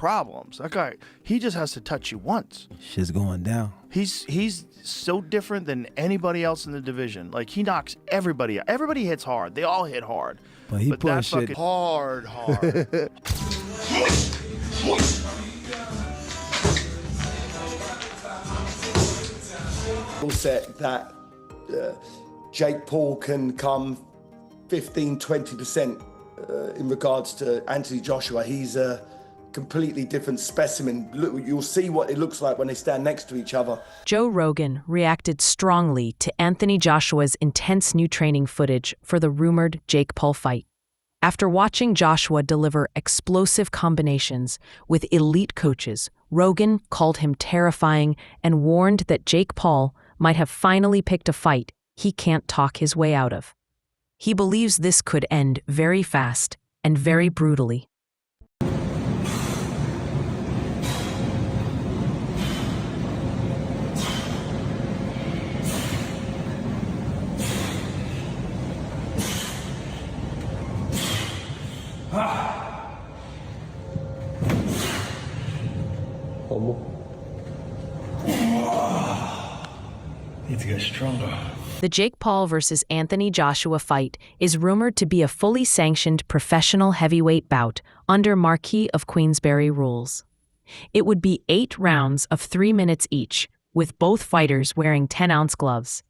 problems. That guy, he just has to touch you once. Shit's going down. He's so different than anybody else in the division. Like, he knocks everybody out. Everybody hits hard. They all hit hard. But he that's pushed fucking hard. Set that Jake Paul can come 15-20% in regards to Anthony Joshua. He's a completely different specimen. Look, you'll see what it looks like when they stand next to each other. Joe Rogan reacted strongly to Anthony Joshua's intense new training footage for the rumored Jake Paul fight. After watching Joshua deliver explosive combinations with elite coaches, Rogan called him terrifying and warned that Jake Paul might have finally picked a fight he can't talk his way out of. He believes this could end very fast and very brutally. Need to get stronger. The Jake Paul versus Anthony Joshua fight is rumored to be a fully sanctioned professional heavyweight bout under Marquis of Queensberry rules. It would be 8 rounds of 3 minutes each, with both fighters wearing 10-ounce gloves.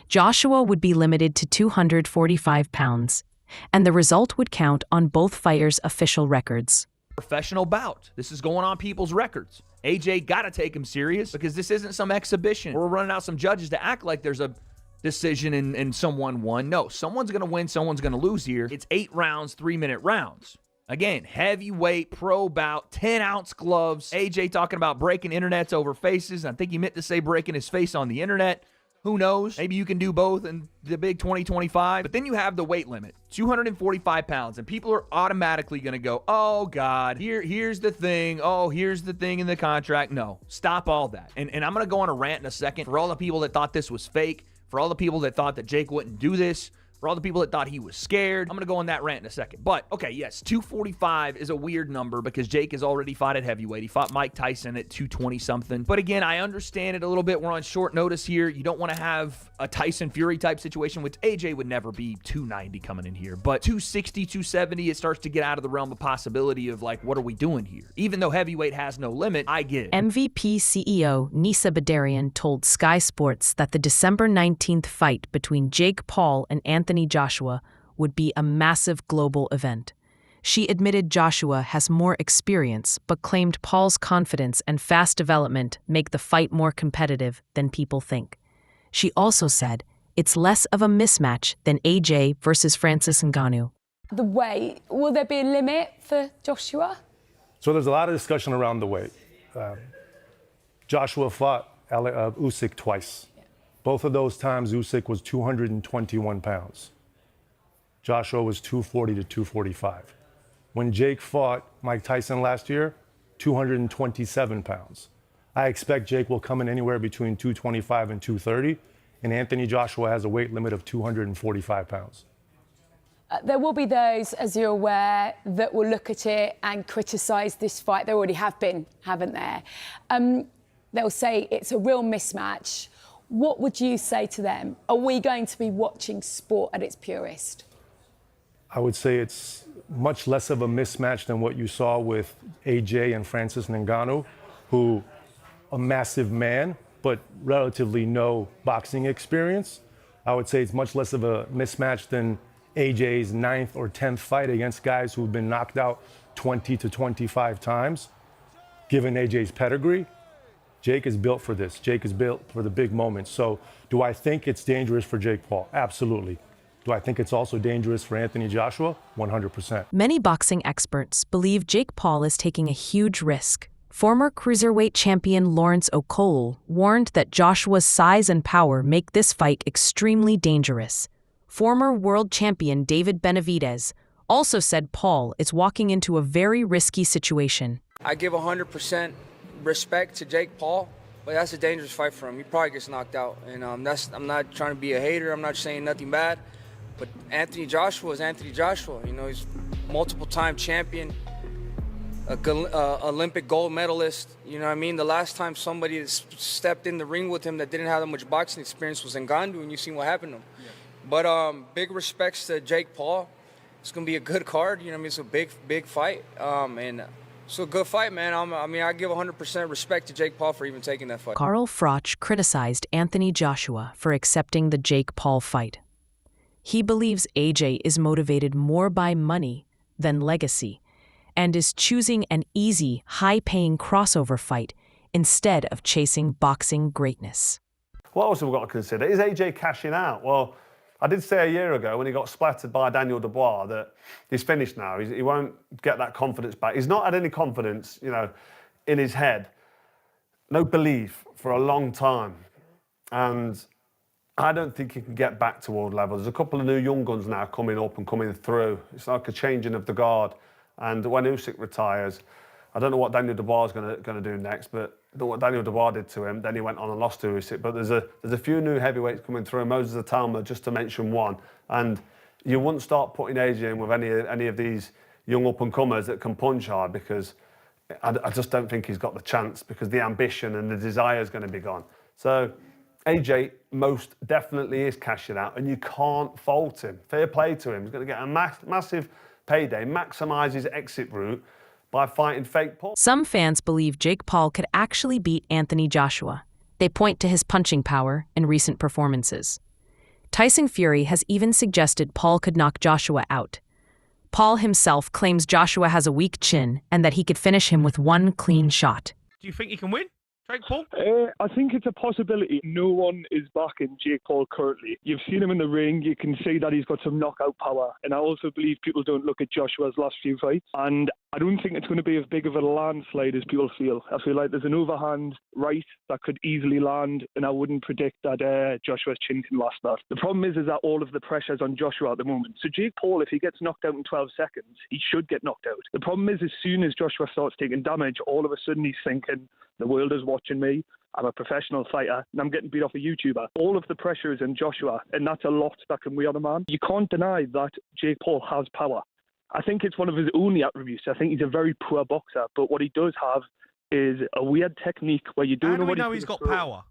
Joshua would be limited to 245 pounds, and the result would count on both fighters' official records. Professional bout. This is going on people's records. AJ got to take him serious because this isn't some exhibition. We're running out some judges to act like there's a decision and someone won. No, someone's going to win, someone's going to lose here. It's 8 rounds, 3-minute rounds. Again, heavyweight pro bout, 10-ounce gloves. AJ talking about breaking internets over faces. I think he meant to say breaking his face on the internet. Who knows? Maybe you can do both in the big 2025. But then you have the weight limit, 245 pounds. And people are automatically going to go, oh, God, here's the thing. Oh, here's the thing in the contract. No, stop all that. And I'm going to go on a rant in a second for all the people that thought this was fake, for all the people that thought that Jake wouldn't do this, for all the people that thought he was scared. I'm going to go on that rant in a second. But, okay, yes, 245 is a weird number because Jake has already fought at heavyweight. He fought Mike Tyson at 220-something. But again, I understand it a little bit. We're on short notice here. You don't want to have a Tyson Fury type situation, which AJ would never be 290 coming in here. But 260, 270, it starts to get out of the realm of possibility of, like, what are we doing here? Even though heavyweight has no limit, I get it. MVP CEO Nisa Badarian told Sky Sports that the December 19th fight between Jake Paul and Anthony Joshua would be a massive global event. She admitted Joshua has more experience, but claimed Paul's confidence and fast development make the fight more competitive than people think. She also said it's less of a mismatch than AJ versus Francis Ngannou. The weight, will there be a limit for Joshua? So there's a lot of discussion around the weight. Joshua fought Usyk twice. Both of those times, Usyk was 221 pounds. Joshua was 240 to 245. When Jake fought Mike Tyson last year, 227 pounds. I expect Jake will come in anywhere between 225 and 230, and Anthony Joshua has a weight limit of 245 pounds. There will be those, as you're aware, that will look at it and criticise this fight. There already have been, haven't there? They'll say it's a real mismatch. What would you say to them? Are we going to be watching sport at its purest? I would say it's much less of a mismatch than what you saw with AJ and Francis Ngannou, who a massive man, but relatively no boxing experience. I would say it's much less of a mismatch than AJ's 9th or 10th fight against guys who've been knocked out 20 to 25 times. Given AJ's pedigree, Jake is built for this. Jake is built for the big moments. So do I think it's dangerous for Jake Paul? Absolutely. Do I think it's also dangerous for Anthony Joshua? 100%. Many boxing experts believe Jake Paul is taking a huge risk. Former cruiserweight champion Lawrence Okolie warned that Joshua's size and power make this fight extremely dangerous. Former world champion David Benavidez also said Paul is walking into a very risky situation. I give 100% respect to Jake Paul, but that's a dangerous fight for him. He probably gets knocked out, and I'm not trying to be a hater. I'm not saying nothing bad, but Anthony Joshua is Anthony Joshua. You know, he's multiple-time champion. Olympic gold medalist. You know what I mean? The last time somebody stepped in the ring with him that didn't have that much boxing experience was Ngannou, and you seen what happened to him. Yeah. But big respects to Jake Paul. It's going to be a good card. You know what I mean? It's a big fight. And it's a good fight, man. I give 100% respect to Jake Paul for even taking that fight. Carl Froch criticized Anthony Joshua for accepting the Jake Paul fight. He believes AJ is motivated more by money than legacy and is choosing an easy, high-paying crossover fight instead of chasing boxing greatness. What else have we got to consider? Is AJ cashing out? Well, I did say a year ago when he got splattered by Daniel Dubois that he's finished now. He won't get that confidence back. He's not had any confidence, in his head. No belief for a long time. And I don't think he can get back to world level. There's a couple of new young guns now coming up and coming through. It's like a changing of the guard. And when Usyk retires, I don't know what Daniel Dubois is going to do next, but what Daniel Dubois did to him, then he went on and lost to Usyk. But there's a few new heavyweights coming through, Moses Atalma, just to mention one. And you wouldn't start putting AJ in with any of these young up-and-comers that can punch hard, because I just don't think he's got the chance, because the ambition and the desire is going to be gone. So AJ most definitely is cashing out, and you can't fault him. Fair play to him. He's going to get a massive payday, maximise his exit route by fighting fake Paul. Some fans believe Jake Paul could actually beat Anthony Joshua. They point to his punching power in recent performances. Tyson Fury has even suggested Paul could knock Joshua out. Paul himself claims Joshua has a weak chin and that he could finish him with one clean shot. Do you think he can win, Jake Paul? I think it's a possibility. No one is backing Jake Paul currently. You've seen him in the ring. You can see that he's got some knockout power. And I also believe people don't look at Joshua's last few fights. And I don't think it's going to be as big of a landslide as people feel. I feel like there's an overhand right that could easily land, and I wouldn't predict that Joshua's chin can last that. The problem is that all of the pressure's on Joshua at the moment. So Jake Paul, if he gets knocked out in 12 seconds, he should get knocked out. The problem is, as soon as Joshua starts taking damage, all of a sudden he's thinking, the world is watching me. I'm a professional fighter, and I'm getting beat off a YouTuber. All of the pressure is on Joshua, and that's a lot that can weigh on a man. You can't deny that Jake Paul has power. I think it's one of his only attributes. I think he's a very poor boxer, but what he does have is a weird technique where you don't know what he's got power.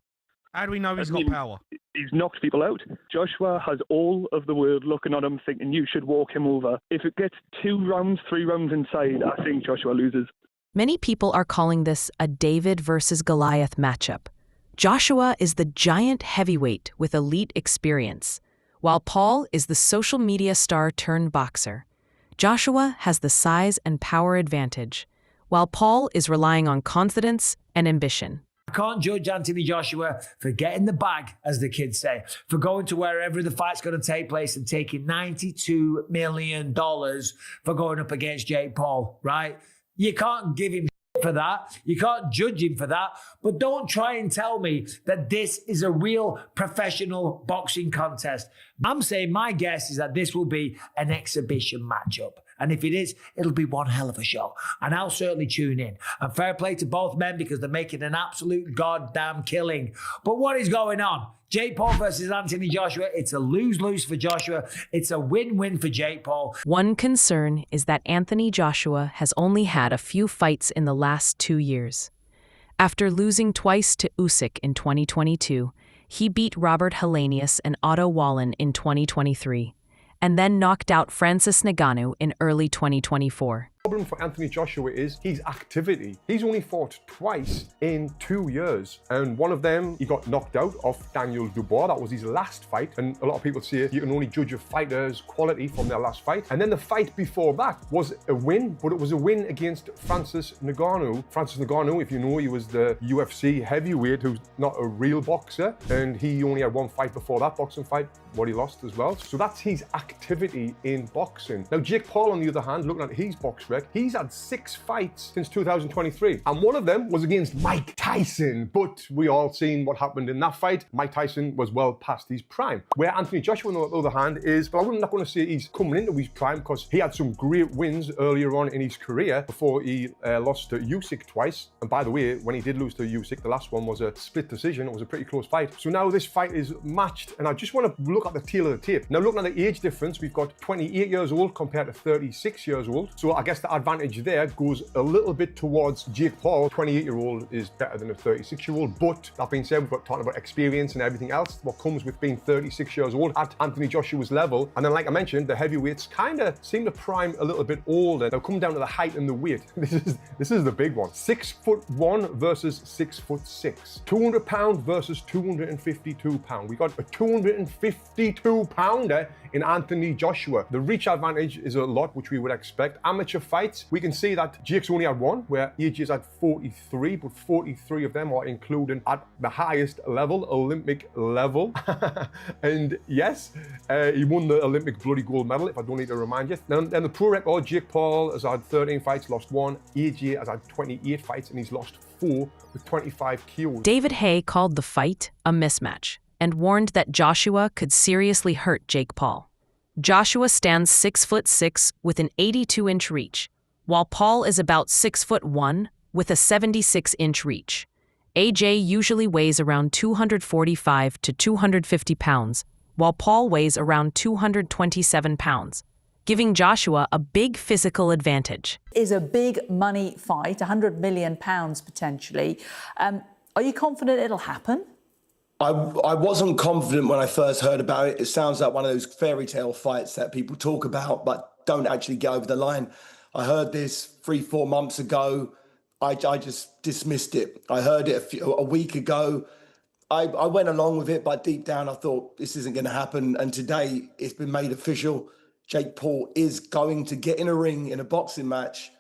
How do we know he's got power? He's knocked people out. Joshua has all of the world looking at him thinking you should walk him over. If it gets 2 rounds, 3 rounds inside, I think Joshua loses. Many people are calling this a David versus Goliath matchup. Joshua is the giant heavyweight with elite experience, while Paul is the social media star turned boxer. Joshua has the size and power advantage, while Paul is relying on confidence and ambition. I can't judge Anthony Joshua for getting the bag, as the kids say, for going to wherever the fight's going to take place and taking $92 million for going up against Jake Paul, right? You can't give him for that. You can't judge him for that. But don't try and tell me that this is a real professional boxing contest. I'm saying my guess is that this will be an exhibition matchup. And if it is, it'll be one hell of a show. And I'll certainly tune in. And fair play to both men because they're making an absolute goddamn killing. But what is going on? Jake Paul versus Anthony Joshua. It's a lose-lose for Joshua. It's a win-win for Jake Paul. One concern is that Anthony Joshua has only had a few fights in the last 2 years. After losing twice to Usyk in 2022, he beat Robert Helenius and Otto Wallin in 2023, and then knocked out Francis Ngannou in early 2024. The problem for Anthony Joshua is his activity. He's only fought twice in 2 years, and one of them he got knocked out off Daniel Dubois. That was his last fight, and a lot of people say you can only judge a fighter's quality from their last fight. And then the fight before that was a win, but it was a win against Francis Ngannou. Francis Ngannou, if you know, he was the UFC heavyweight who's not a real boxer, and he only had one fight before that boxing fight, what he lost as well. So that's his activity in boxing. Now Jake Paul, on the other hand, looking at his box rec, he's had 6 fights since 2023, and one of them was against Mike Tyson. But we all seen what happened in that fight. Mike Tyson was well past his prime. Where Anthony Joshua, on the other hand, is, but I'm not going to say he's coming into his prime because he had some great wins earlier on in his career before he lost to Usyk twice. And by the way, when he did lose to Usyk, the last one was a split decision. It was a pretty close fight. So now this fight is matched, and I just want to look at the tail of the tape. Now looking at the age difference, we've got 28 years old compared to 36 years old. So I guess the advantage there goes a little bit towards Jake Paul. 28-year-old is better than a 36-year-old. But that being said, we've got talking about experience and everything else. What comes with being 36 years old at Anthony Joshua's level. And then, like I mentioned, the heavyweights kind of seem to prime a little bit older. Now, come down to the height and the weight. This is the big one. 6'1" versus 6'6". 200 pounds versus 252 pounds. We got a 252 pounder in Anthony Joshua. The reach advantage is a lot, which we would expect. Amateur fights, we can see that Jake's only had one, where AJ's had 43, but 43 of them are including at the highest level, Olympic level. And yes, he won the Olympic bloody gold medal, if I don't need to remind you. Then the pro record, Jake Paul has had 13 fights, lost one. AJ has had 28 fights, and he's lost 4 with 25 KOs. David Haye called the fight a mismatch and warned that Joshua could seriously hurt Jake Paul. Joshua stands 6'6" with an 82-inch reach, while Paul is about 6'1" with a 76-inch reach. AJ usually weighs around 245 to 250 pounds, while Paul weighs around 227 pounds, giving Joshua a big physical advantage. Is a big money fight, £100 million potentially. Are you confident it'll happen? I wasn't confident when I first heard about it. It sounds like one of those fairy tale fights that people talk about but don't actually get over the line. I heard this 3-4 months ago. I just dismissed it. I heard it a week ago. I went along with it, but deep down I thought this isn't going to happen. And today it's been made official. Jake Paul is going to get in a ring in a boxing match,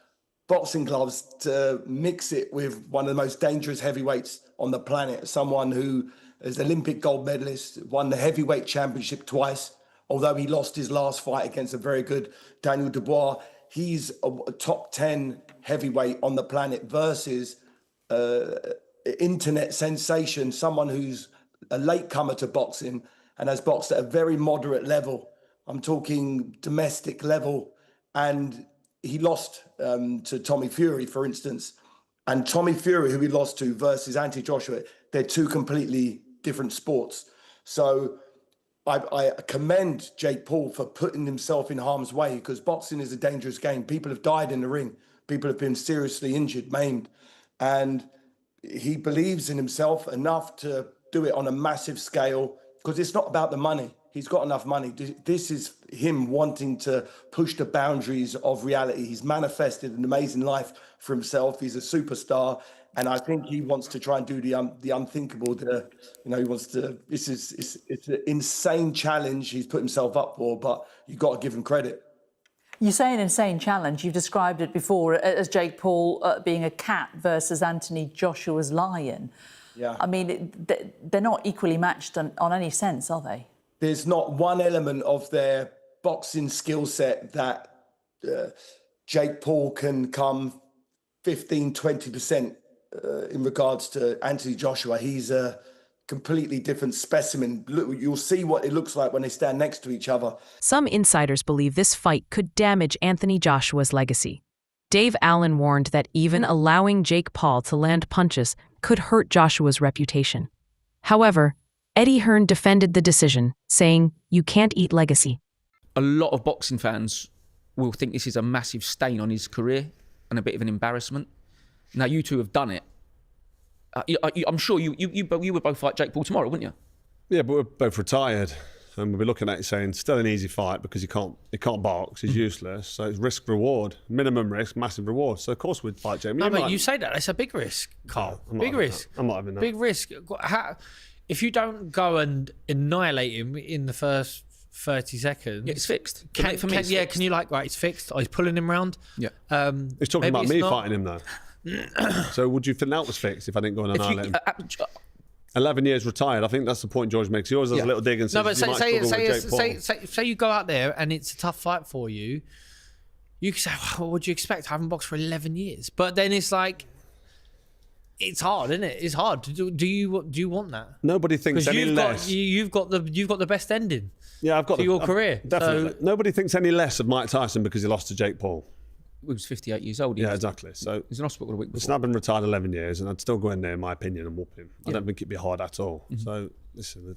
boxing gloves, to mix it with one of the most dangerous heavyweights on the planet, someone who is Olympic gold medalist, won the heavyweight championship twice, although he lost his last fight against a very good Daniel Dubois. He's a top 10 heavyweight on the planet versus internet sensation, someone who's a latecomer to boxing and has boxed at a very moderate level. I'm talking domestic level. And he lost to Tommy Fury, for instance. And Tommy Fury, who he lost to, versus Anthony Joshua, they're two completely different sports. So I commend Jake Paul for putting himself in harm's way, because boxing is a dangerous game. People have died in the ring. People have been seriously injured, maimed. And he believes in himself enough to do it on a massive scale, because it's not about the money. He's got enough money. This is him wanting to push the boundaries of reality. He's manifested an amazing life for himself. He's a superstar. And I think he wants to try and do the unthinkable. He wants to. It's an insane challenge he's put himself up for, but you've got to give him credit. You say an insane challenge. You've described it before as Jake Paul being a cat versus Anthony Joshua's lion. Yeah. I mean, they're not equally matched on any sense, are they? There's not one element of their boxing skill set that Jake Paul can come 15, 20% in regards to Anthony Joshua. He's a completely different specimen. You'll see what it looks like when they stand next to each other. Some insiders believe this fight could damage Anthony Joshua's legacy. Dave Allen warned that even allowing Jake Paul to land punches could hurt Joshua's reputation. However, Eddie Hearn defended the decision, saying, "You can't eat legacy." A lot of boxing fans will think this is a massive stain on his career and a bit of an embarrassment. Now, you two have done it. I'm sure you would both fight Jake Paul tomorrow, wouldn't you? Yeah, but we're both retired. And we'll be looking at it saying, still an easy fight because he can't box, he's useless. So it's risk-reward, minimum risk, massive reward. So of course we'd fight Jamie. No, but you say that, it's a big risk, Carl. Big risk. I'm not having that. Big risk. If you don't go and annihilate him in the first 30 seconds... Yeah, it's fixed. Can you right, it's fixed. Oh, he's pulling him round. Yeah. He's talking about me fighting him though. So would you think that was fixed if I didn't go and annihilate him? 11 years retired. I think that's the point George makes. He always does a little dig and says, no, but say you go out there and it's a tough fight for you. You can say, well, what would you expect? I haven't boxed for 11 years. But then it's like, it's hard, isn't it? It's hard. Do you want that? Nobody thinks any less. You've got the best ending. Yeah, I've got to your career. Definitely. So, nobody thinks any less of Mike Tyson because he lost to Jake Paul. He was 58 years old. Yeah, exactly. So he's in hospital a week before. Listen, I've been retired 11 years, and I'd still go in there, in my opinion, and whoop him. I don't think it'd be hard at all. So listen,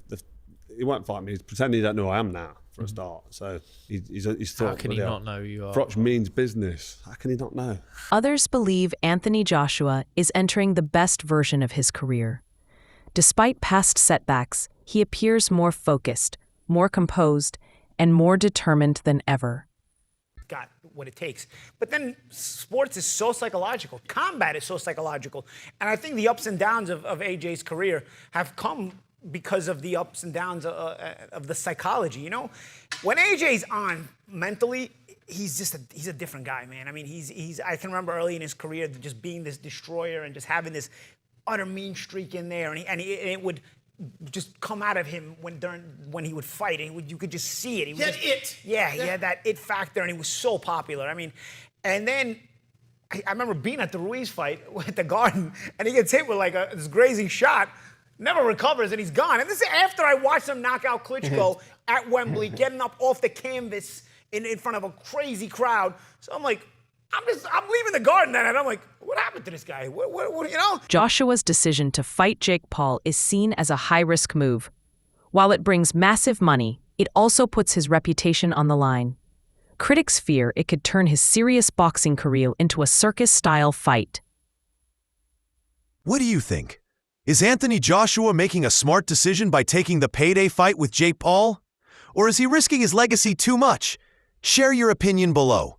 he won't fight me. He's pretending he don't know who I am now. for a start. So he's thought. How can he not know who you are? Froch means business. How can he not know? Others believe Anthony Joshua is entering the best version of his career. Despite past setbacks, he appears more focused, more composed, and more determined than ever. Got what it takes. But then sports is so psychological. Combat is so psychological. And I think the ups and downs of AJ's career have come because of the ups and downs of the psychology, you know? When AJ's on mentally, he's a different guy, man. I mean, I can remember early in his career just being this destroyer and just having this utter mean streak in there, and it would just come out of him when he would fight. You could just see it. He had that it factor, and he was so popular. I mean, and then I remember being at the Ruiz fight at the Garden, and he gets hit with like this grazing shot, never recovers, and he's gone. And this is after I watched him knock out Klitschko at Wembley, getting up off the canvas in front of a crazy crowd. So I'm like, I'm leaving the Garden then, and I'm like, what happened to this guy? What you know? Joshua's decision to fight Jake Paul is seen as a high-risk move. While it brings massive money, it also puts his reputation on the line. Critics fear it could turn his serious boxing career into a circus-style fight. What do you think? Is Anthony Joshua making a smart decision by taking the payday fight with Jake Paul? Or is he risking his legacy too much? Share your opinion below.